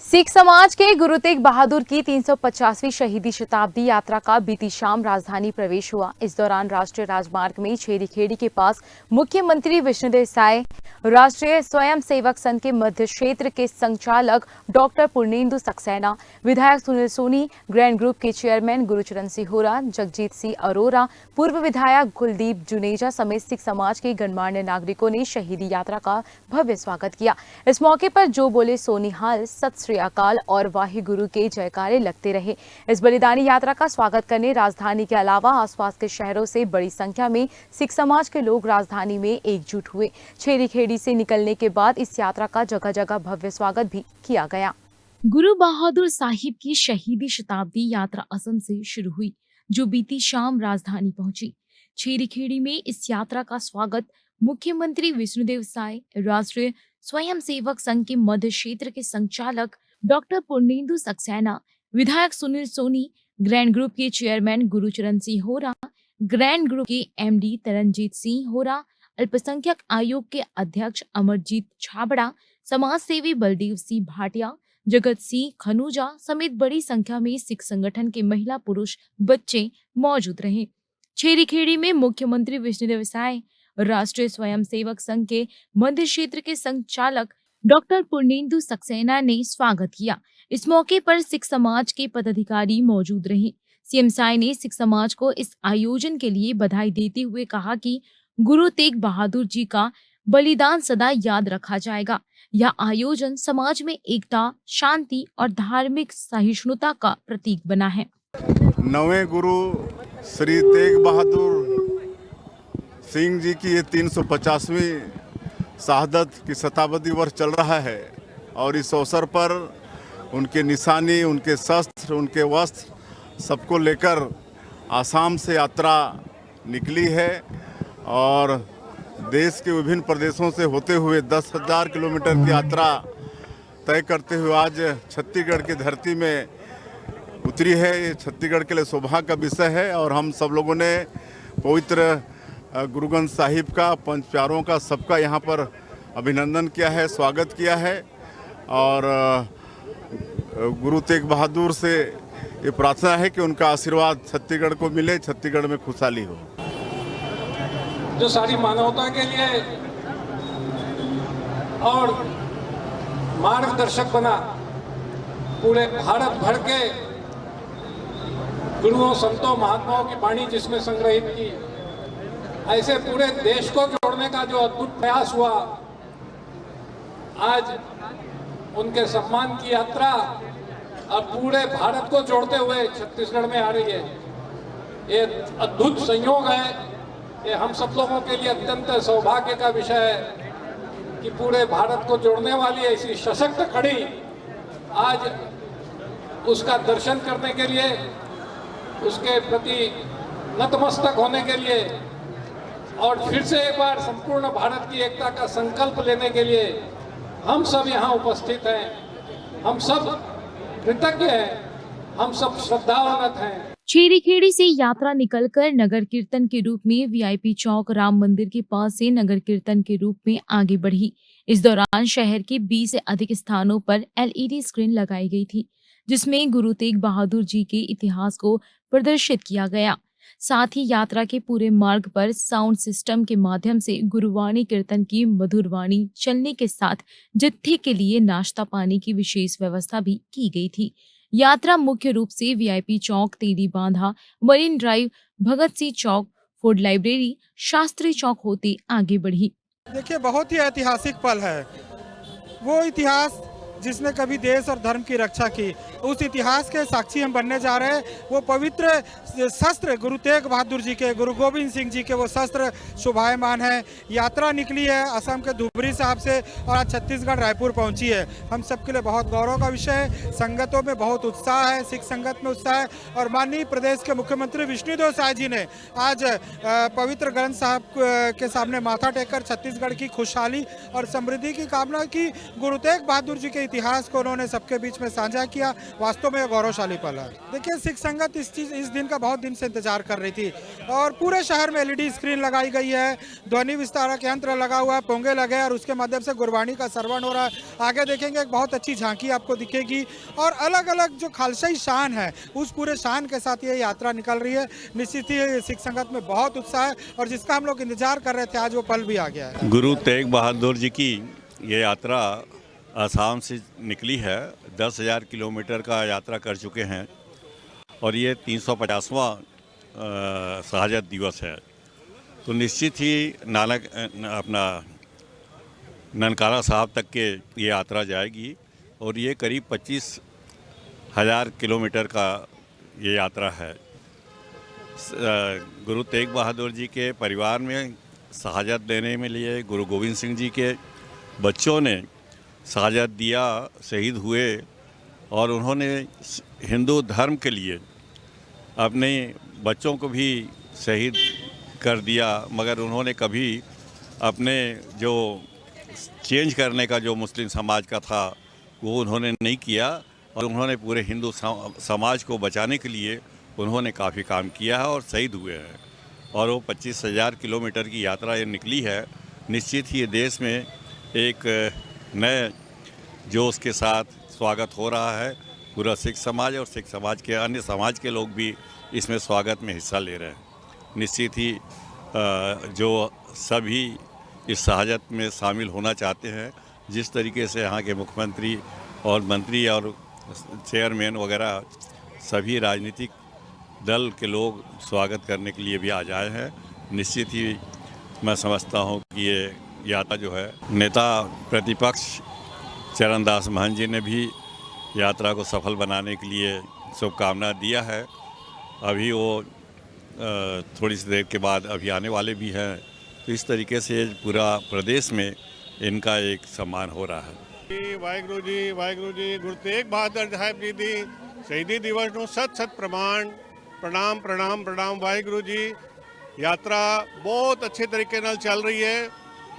सिख समाज के गुरु तेग बहादुर की 350वीं शहीदी शताब्दी यात्रा का बीती शाम राजधानी प्रवेश हुआ। इस दौरान राष्ट्रीय राजमार्ग में छेरीखेड़ी के पास मुख्यमंत्री विष्णुदेव साय, राष्ट्रीय स्वयंसेवक संघ के मध्य क्षेत्र के संचालक डॉक्टर पूर्णेंदु सक्सेना, विधायक सुनील सोनी, ग्रैंड ग्रुप के चेयरमैन गुरचरण सिंह, जगजीत सिंह अरोरा, पूर्व विधायक कुलदीप जुनेजा समेत सिख समाज के गणमान्य नागरिकों ने शहीदी यात्रा का भव्य स्वागत किया। इस मौके पर जो बोले सोनिहाल, सत श्री अकाल और वाहिगुरु के जयकारे लगते रहे। इस बलिदानी यात्रा का स्वागत करने राजधानी के अलावा आसपास के शहरों से बड़ी संख्या में सिख समाज के लोग राजधानी में एकजुट हुए। छेरीखेड़ी से निकलने के बाद इस यात्रा का जगह जगह भव्य स्वागत भी किया गया। गुरु बहादुर साहिब की शहीदी शताब्दी यात्रा असम से शुरू हुई, जो बीती शाम राजधानी पहुंची। छेरीखेड़ी में इस यात्रा का स्वागत मुख्यमंत्री विष्णुदेव साय, राष्ट्रीय स्वयंसेवक संघ के मध्य क्षेत्र के संचालक डॉक्टर पूर्णेंदु सक्सेना, विधायक सुनील सोनी, ग्रैंड ग्रुप के chairman Gurcharan Singh, grand group के एमडी तरनजीत सिंह, अल्पसंख्यक आयोग के अध्यक्ष अमरजीत छाबड़ा, समाज सेवी बलदेव सिंह भाटिया, जगत सिंह खनूजा समेत बड़ी संख्या में सिख संगठन के महिला, पुरुष, बच्चे मौजूद रहे। छेरीखेड़ी में मुख्यमंत्री विष्णुदेव साय, राष्ट्रीय स्वयंसेवक संघ के मध्य क्षेत्र के संचालक डॉक्टर पूर्णेंदु सक्सेना ने स्वागत किया। इस मौके पर सिख समाज के पदाधिकारी मौजूद रहे। सीएम साय ने सिख समाज को इस आयोजन के लिए बधाई देते हुए कहा कि गुरु तेग बहादुर जी का बलिदान सदा याद रखा जाएगा। यह आयोजन समाज में एकता, शांति और धार्मिक सहिष्णुता का प्रतीक बना है। नवे गुरु श्री तेग बहादुर सिंह जी की ये 350वीं शहादत की शताब्दी वर्ष चल रहा है और इस अवसर पर उनके निशानी, उनके शस्त्र, उनके वस्त्र सबको लेकर आसाम से यात्रा निकली है और देश के विभिन्न प्रदेशों से होते हुए 10,000 किलोमीटर की यात्रा तय करते हुए आज छत्तीसगढ़ की धरती में उतरी है। ये छत्तीसगढ़ के लिए सौभाग्य का विषय है और हम सब लोगों ने पवित्र गुरु ग्रंथ साहिब का, पंच प्यारों का, सबका यहाँ पर अभिनंदन किया है, स्वागत किया है और गुरु तेग बहादुर से ये प्रार्थना है कि उनका आशीर्वाद छत्तीसगढ़ को मिले, छत्तीसगढ़ में खुशहाली हो। जो सारी मानवता के लिए और मार्गदर्शक बना, पूरे भारत भर के गुरुओं, संतों, महात्माओं की वाणी जिसमें संग्रहित की, ऐसे पूरे देश को जोड़ने का जो अद्भुत प्रयास हुआ, आज उनके सम्मान की यात्रा अब पूरे भारत को जोड़ते हुए छत्तीसगढ़ में आ रही है। ये अद्भुत संयोग है। ये हम सब लोगों के लिए अत्यंत सौभाग्य का विषय है कि पूरे भारत को जोड़ने वाली ऐसी सशक्त कड़ी आज उसका दर्शन करने के लिए, उसके प्रति नतमस्तक होने के लिए और फिर से एक बार संपूर्ण भारत की एकता का संकल्प लेने के लिए हम सब यहाँ उपस्थित हैं। हम सब कृतज्ञ हैं, हम सब श्रद्धावान हैं। छेरीखेड़ी से यात्रा निकलकर नगर कीर्तन के रूप में वीआईपी चौक राम मंदिर के पास से नगर कीर्तन के रूप में आगे बढ़ी। इस दौरान शहर के 20 से अधिक स्थानों पर एलईडी स्क्रीन लगाई गई थी, जिसमें गुरु तेग बहादुर जी के इतिहास को प्रदर्शित किया गया। साथ ही यात्रा के पूरे मार्ग पर साउंड सिस्टम के माध्यम से गुरुवाणी कीर्तन की मधुरवाणी चलने के साथ जत्थे के लिए नाश्ता पानी की विशेष व्यवस्था भी की गई थी। यात्रा मुख्य रूप से वीआईपी चौक, तेली बांधा, मरीन ड्राइव, भगत सिंह चौक, फूड लाइब्रेरी, शास्त्री चौक होते आगे बढ़ी। देखिए, बहुत ही ऐतिहासिक पल है। वो इतिहास जिसने कभी देश और धर्म की रक्षा की, उस इतिहास के साक्षी हम बनने जा रहे हैं। वो पवित्र शस्त्र गुरु तेग बहादुर जी के, गुरु गोविंद सिंह जी के वो शस्त्र शोभायमान है। यात्रा निकली है असम के धुबरी साहब से और आज छत्तीसगढ़ रायपुर पहुंची है। हम सबके लिए बहुत गौरव का विषय है। संगतों में बहुत उत्साह है, सिख संगत में उत्साह है और माननीय प्रदेश के मुख्यमंत्री विष्णुदेव साय जी ने आज पवित्र ग्रंथ साहब के सामने माथा टेककर छत्तीसगढ़ की खुशहाली और समृद्धि की कामना की। गुरु तेग बहादुर जी के इतिहास को उन्होंने सबके बीच में साझा किया वास्तव में यह गौरवशाली पल है। देखिए, सिख संगत इस दिन का बहुत दिन से इंतजार कर रही थी और पूरे शहर में एलईडी स्क्रीन लगाई गई है, ध्वनि विस्तारक यंत्र लगा हुआ है, पोंगे लगे हैं और उसके माध्यम से गुरबाणी का श्रवण हो रहा है। आगे देखेंगे एक बहुत अच्छी झांकी आपको दिखेगी और अलग अलग जो खालसाई शान है उस पूरे शान के साथ ये यात्रा निकल रही है। निश्चित ही सिख संगत में बहुत उत्साह है और जिसका हम लोग इंतजार कर रहे थे आज वो पल भी आ गया है। गुरु तेग बहादुर जी की ये यात्रा आसाम से निकली है। 10,000 किलोमीटर का यात्रा कर चुके हैं और ये 350वां शहादत दिवस है। तो निश्चित ही अपना ननकाना साहब तक के ये यात्रा जाएगी और ये करीब 25,000 किलोमीटर का ये यात्रा है। गुरु तेग बहादुर जी के परिवार में शहादत देने में लिए गुरु गोविंद सिंह जी के बच्चों ने शहादत दिया, शहीद हुए और उन्होंने हिंदू धर्म के लिए अपने बच्चों को भी शहीद कर दिया, मगर उन्होंने कभी अपने जो चेंज करने का जो मुस्लिम समाज का था वो उन्होंने नहीं किया और उन्होंने पूरे हिंदू समाज को बचाने के लिए उन्होंने काफ़ी काम किया है और शहीद हुए हैं। और वो 25,000 किलोमीटर की यात्रा ये निकली है। निश्चित ही ये देश में एक नए जोश के साथ स्वागत हो रहा है। पूरा सिख समाज और सिख समाज के अन्य समाज के लोग भी इसमें स्वागत में हिस्सा ले रहे हैं। निश्चित ही जो सभी इस शहादत में शामिल होना चाहते हैं, जिस तरीके से यहाँ के मुख्यमंत्री और मंत्री और चेयरमैन वगैरह सभी राजनीतिक दल के लोग स्वागत करने के लिए भी आ जाए हैं। निश्चित ही मैं समझता हूँ कि ये यात्रा जो है, नेता प्रतिपक्ष चरणदास महंत जी ने भी यात्रा को सफल बनाने के लिए शुभकामना दिया है। अभी वो थोड़ी सी देर के बाद अभी आने वाले भी हैं। तो इस तरीके से पूरा प्रदेश में इनका एक सम्मान हो रहा है। वाहिगुरु जी गुरु तेग बहादुर साहब जी दी शहीदी दिवस ਨੂੰ सत प्रणाम प्रणाम प्रणाम। वाहिगुरु जी यात्रा बहुत अच्छे तरीके नाल चल रही है।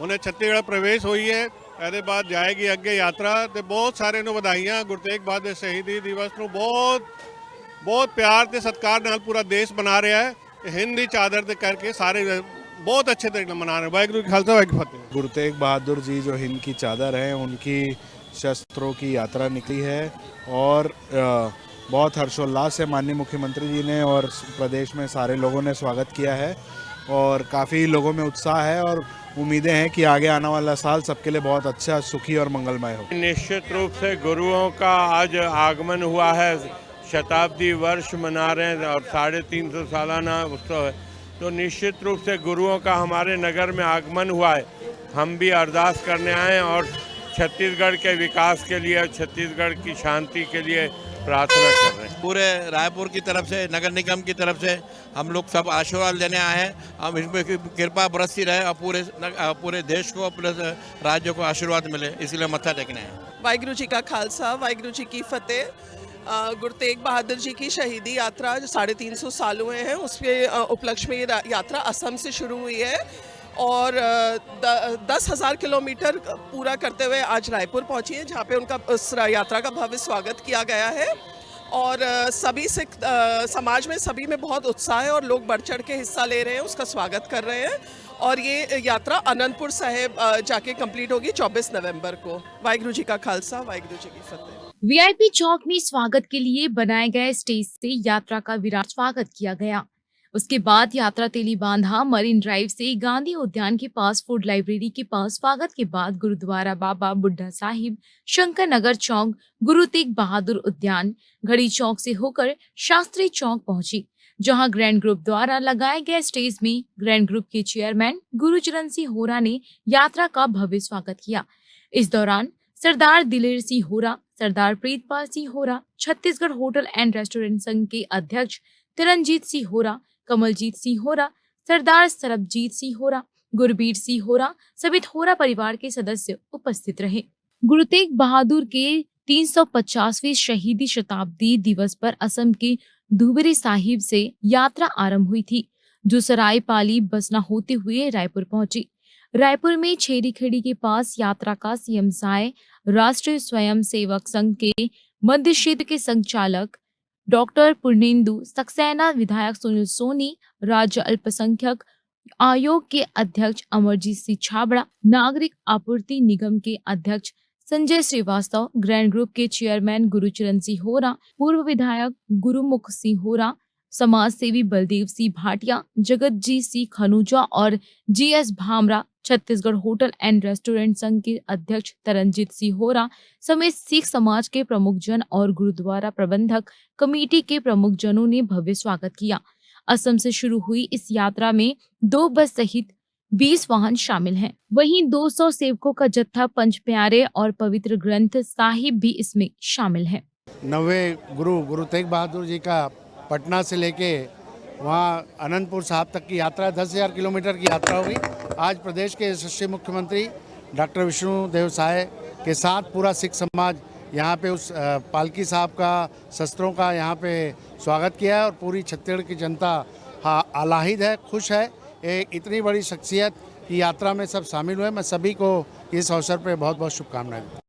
उन्हें छत्तीसगढ़ प्रवेश हुई है, ਇਹਦੇ ਬਾਅਦ ਜਾਏਗੀ ਅੱਗੇ यात्रा। ਤੇ ਬਹੁਤ ਸਾਰੇ ਨੂੰ ਵਧਾਈਆਂ। ਗੁਰੂ ਤੇਗ ਬਹਾਦਰ ਸ਼ਹੀਦੀ ਦਿਵਸ ਨੂੰ ਬਹੁਤ ਪਿਆਰ ਤੇ ਸਤਿਕਾਰ ਨਾਲ ਪੂਰਾ ਦੇਸ਼ ਮਨਾ ਰਿਹਾ ਹੈ। ਹਿੰਦ ਦੀ ਚਾਦਰ ਤੇ ਕਰਕੇ ਸਾਰੇ बहुत अच्छे तरीके से मना रहे हैं। वाहिगुरु की खालसा वाहिगुरू की फतेह। गुरु तेग बहादुर जी जो हिंद की चादर है, उनकी शस्त्रों की यात्रा निकली है और बहुत हर्षोल्लास से माननीय मुख्यमंत्री जी ने और प्रदेश में सारे लोगों ने स्वागत किया है और काफ़ी लोगों में उत्साह है और उम्मीदें हैं कि आगे आने वाला साल सबके लिए बहुत अच्छा, सुखी और मंगलमय हो। निश्चित रूप से गुरुओं का आज आगमन हुआ है, शताब्दी वर्ष मना रहे हैं और 350 सालाना उत्सव है। तो निश्चित रूप से गुरुओं का हमारे नगर में आगमन हुआ है। हम भी अरदास करने आए और छत्तीसगढ़ के विकास के लिए, छत्तीसगढ़ की शांति के लिए प्रार्थना कर रहे हैं। पूरे रायपुर की तरफ से, नगर निगम की तरफ से हम लोग सब आशीर्वाद लेने आए हैं। हम इसमें कृपा बरसती रहे और पूरे देश को, प्लस राज्य को आशीर्वाद मिले, इसलिए मत्था टेकने हैं। वाहिगुरु जी का खालसा, वाहिगुरु जी की फतेह। गुरु तेग बहादुर जी की शहीदी यात्रा जो 350 साल हुए हैं, उसके उपलक्ष्य में ये यात्रा असम से शुरू हुई है और 10,000 किलोमीटर पूरा करते हुए आज रायपुर पहुंची है, जहां पे उनका उस यात्रा का भव्य स्वागत किया गया है। और सभी सिख समाज में, सभी में बहुत उत्साह है और लोग बढ़ चढ़ के हिस्सा ले रहे हैं, उसका स्वागत कर रहे हैं। और ये यात्रा आनंदपुर साहिब जाके कंप्लीट होगी 24 नवंबर को। वाहिगुरु जी का खालसा, वाहिगुरु जी की फतेह। वीआईपी चौक में स्वागत के लिए बनाए गए स्टेज से यात्रा का विराट स्वागत किया गया। उसके बाद यात्रा तेलीबांधा मरीन ड्राइव से गांधी उद्यान के पास फूड लाइब्रेरी के पास स्वागत के बाद गुरुद्वारा बाबा बुड्ढा साहिब, शंकर नगर चौक, गुरु तेग बहादुर उद्यान, घड़ी चौक से होकर शास्त्री चौक पहुंची, जहां ग्रैंड ग्रुप द्वारा लगाए गए स्टेज में ग्रैंड ग्रुप के चेयरमैन गुरुचरण सिंह होरा ने यात्रा का भव्य स्वागत किया। इस दौरान सरदार दिलेर सिंह होरा, सरदार Pritpal Singh Hora, Chhattisgarh hotel and restaurant संघ के अध्यक्ष तिरंजीत सिंह होरा, कमलजीत सिंह होरा, सरदार सरबजीत सिंह होरा, गुरबीर सिंह होरा समेत होरा परिवार के सदस्य उपस्थित रहे। गुरु तेग बहादुर के 350वें शहीदी शताब्दी दिवस पर असम के धुबरी साहिब से यात्रा आरंभ हुई थी, जो सरायपाली बसना होते हुए रायपुर पहुंची। रायपुर में छेरी खेड़ी के पास यात्रा का सीएम साय, राष्ट्रीय स्वयं सेवक संघ के मध्य क्षेत्र के संचालक डॉक्टर पूर्णेंदु सक्सेना, विधायक सुनील सोनी, राज्य अल्पसंख्यक आयोग के अध्यक्ष अमरजीत सिंह छाबड़ा, नागरिक आपूर्ति निगम के अध्यक्ष संजय श्रीवास्तव, ग्रैंड ग्रुप के चेयरमैन गुरुचरण सिंह होरा, पूर्व विधायक गुरुमुख सिंह होरा, समाज सेवी बलदेव सिंह भाटिया, जगतजीत सिंह खनूजा और GS Bhamra, Chhattisgarh hotel and restaurant संघ के अध्यक्ष तरनजीत सिंह होरा समेत सिख समाज के प्रमुख जन और गुरुद्वारा प्रबंधक कमेटी के प्रमुख जनों ने भव्य स्वागत किया। असम से शुरू हुई इस यात्रा में 2 बस सहित 20 वाहन शामिल हैं। वहीं 200 सेवकों का जत्था पंच प्यारे और पवित्र ग्रंथ साहिब भी इसमें शामिल है। 90 गुरु तेग बहादुर जी का पटना से लेके वहाँ अनंतपुर साहब तक की यात्रा 10,000 किलोमीटर की यात्रा होगी। आज प्रदेश के यशस्वी मुख्यमंत्री डॉक्टर विष्णुदेव साय के साथ पूरा सिख समाज यहाँ पे उस पालकी साहब का शस्त्रों का यहाँ पे स्वागत किया है और पूरी छत्तीसगढ़ की जनता आलाहिद है, खुश है। एक इतनी बड़ी शख्सियत की यात्रा में सब शामिल हुए। मैं सभी को इस अवसर पे बहुत बहुत शुभकामनाएं।